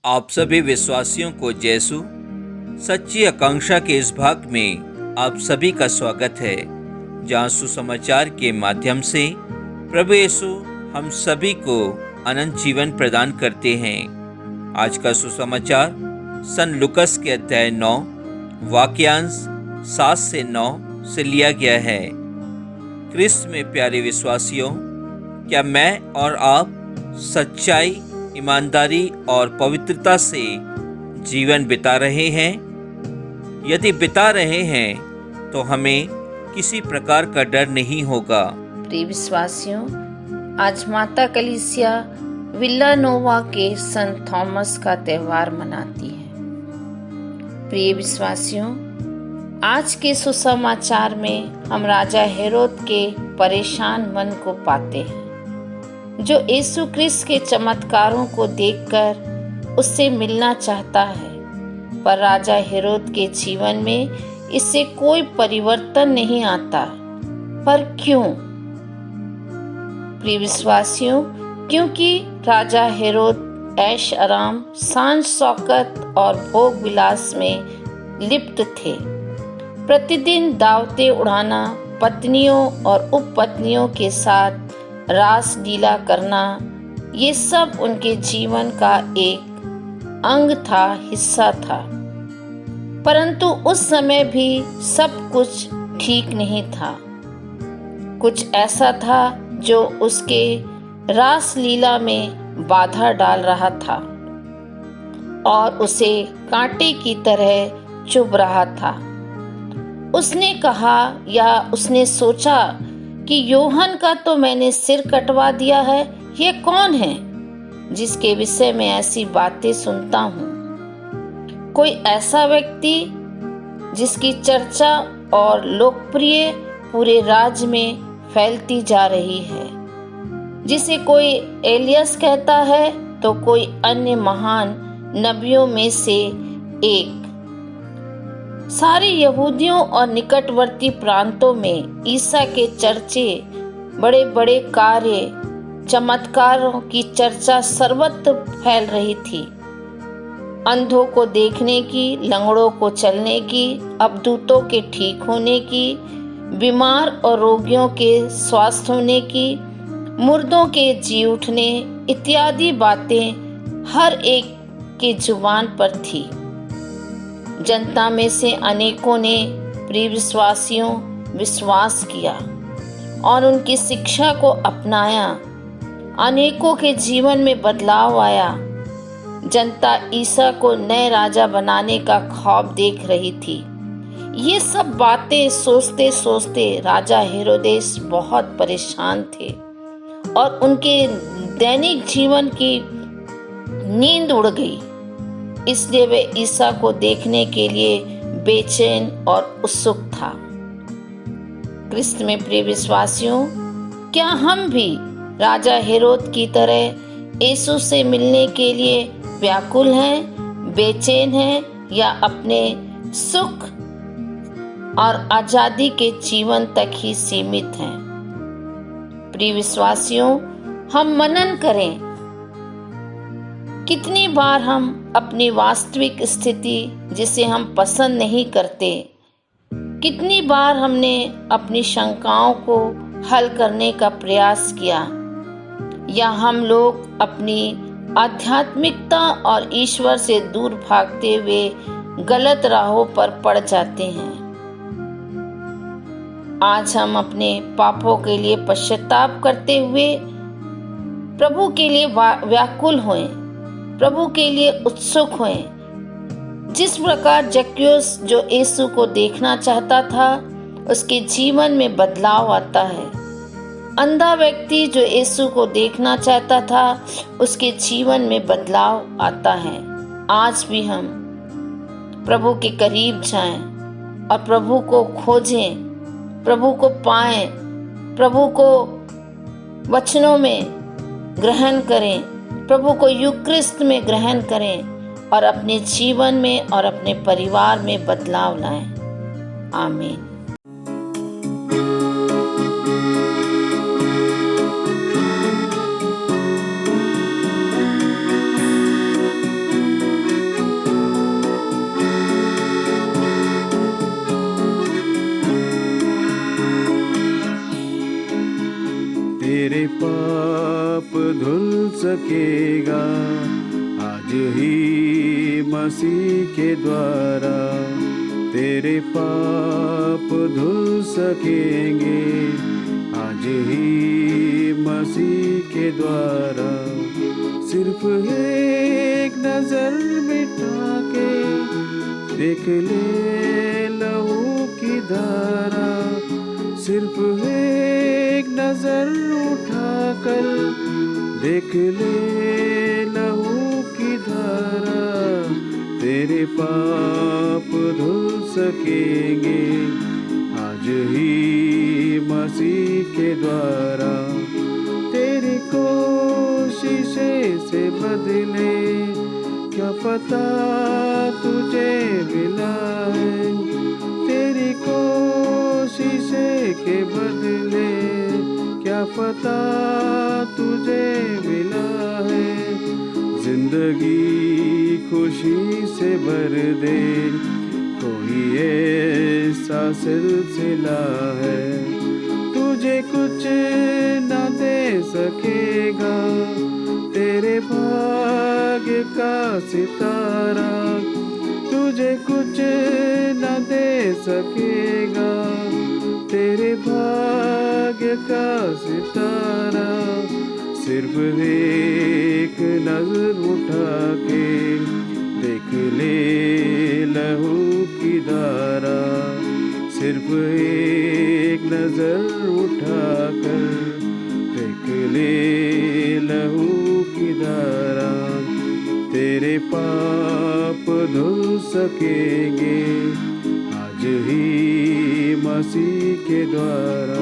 आप सभी विश्वासियों को यीशु सच्ची आकांक्षा के इस भाग में आप सभी का स्वागत है, जहाँ सुसमाचार के माध्यम से प्रभु यीशु हम सभी को अनंत जीवन प्रदान करते हैं। आज का सुसमाचार सन लुकस के अध्याय 9 वाक्यांश 7 से 9 से लिया गया है। क्रिस्त में प्यारे विश्वासियों, क्या मैं और आप सच्चाई, ईमानदारी और पवित्रता से जीवन बिता रहे हैं? यदि बिता रहे हैं तो हमें किसी प्रकार का डर नहीं होगा। प्रिय विश्वासियों, आज माता कलीसिया विल्लानोवा के संत थॉमस का त्योहार मनाती है। प्रिय विश्वासियों, आज के सुसमाचार में हम राजा हेरोद के परेशान मन को पाते हैं, जो यीशु क्रिस्त के चमत्कारों को देखकर उससे मिलना चाहता है, पर राजा हेरोद के जीवन में इससे कोई परिवर्तन नहीं आता। पर क्यों? प्रिय विश्वासियों, क्योंकि राजा हेरोद ऐश आराम, शान शौकत और भोग विलास में लिप्त थे। प्रतिदिन दावतें उड़ाना, पत्नियों और उपपत्नियों के साथ रास लीला करना, ये सब उनके जीवन का एक अंग था, हिस्सा था। परंतु उस समय भी सब कुछ ठीक नहीं था। कुछ ऐसा था जो उसके रास लीला में बाधा डाल रहा था और उसे कांटे की तरह चुभ रहा था। उसने कहा या उसने सोचा कि यूहन्ना का तो मैंने सिर कटवा दिया है, ये कौन है जिसके विषय में ऐसी बातें सुनता हूँ? कोई ऐसा व्यक्ति जिसकी चर्चा और लोकप्रिय पूरे राज्य में फैलती जा रही है, जिसे कोई एलियस कहता है तो कोई अन्य महान नबियों में से एक। सारे यहूदियों और निकटवर्ती प्रांतों में ईसा के चर्चे, बड़े बड़े कार्य, चमत्कारों की चर्चा सर्वत्र फैल रही थी। अंधों को देखने की, लंगड़ों को चलने की, अबदूतों के ठीक होने की, बीमार और रोगियों के स्वस्थ होने की, मुर्दों के जी उठने इत्यादि बातें हर एक के जुबान पर थी। जनता में से अनेकों ने प्रिय विश्वासियों विश्वास किया और उनकी शिक्षा को अपनाया। अनेकों के जीवन में बदलाव आया। जनता ईसा को नए राजा बनाने का ख्वाब देख रही थी। ये सब बातें सोचते सोचते राजा हेरोदेस बहुत परेशान थे और उनके दैनिक जीवन की नींद उड़ गई। इसलिए वे ईसा को देखने के लिए बेचैन और उत्सुक था। क्रिस्त में प्रिय विश्वासियों, क्या हम भी राजा हेरोद की तरह यीशु से मिलने के लिए व्याकुल हैं, बेचैन हैं, या अपने सुख और आजादी के जीवन तक ही सीमित हैं? प्रिय विश्वासियों, हम मनन करें, कितनी बार हम अपनी वास्तविक स्थिति, जिसे हम पसंद नहीं करते, कितनी बार हमने अपनी शंकाओं को हल करने का प्रयास किया, या हम लोग अपनी आध्यात्मिकता और ईश्वर से दूर भागते हुए गलत राहों पर पड़ जाते हैं। आज हम अपने पापों के लिए पश्चाताप करते हुए प्रभु के लिए व्याकुल होएं, प्रभु के लिए उत्सुक होएं। जिस प्रकार जक्कैयुस, जो यीशु को देखना चाहता था, उसके जीवन में बदलाव आता है। अंधा व्यक्ति जो यीशु को देखना चाहता था, उसके जीवन में बदलाव आता है। आज भी हम प्रभु के करीब जाएं और प्रभु को खोजें, प्रभु को पाएं, प्रभु को वचनों में ग्रहण करें, प्रभु को यूक्रिस्ट में ग्रहण करें और अपने जीवन में और अपने परिवार में बदलाव लाएं। आमीन। सकेगा। आज ही मसीह के द्वारा तेरे पाप धुल सकेंगे। आज ही मसीह के द्वारा सिर्फ एक नजर मिटा के देख ले लहू की धारा। सिर्फ एक नजर उठाकर देख ले लहू की धारा। तेरे पाप धुल सकेंगे आज ही मसीह के द्वारा। तेरी कोशिशें से बदले क्या पता तुझे मिला है। तेरी कोशिशें के बदले क्या पता तुझे मिला है। जिंदगी खुशी से भर दे कोई ऐसा सिलसिला है। तुझे कुछ न दे सकेगा तेरे भाग्य का सितारा। तुझे कुछ न दे सकेगा तेरे भाग्य का सितारा। सिर्फ एक नजर उठा के देख ले लहू की धारा। सिर्फ एक नजर उठा कर देख ले लहू की धारा। तेरे पाप धुल सकेंगे आज ही मसीह के द्वारा।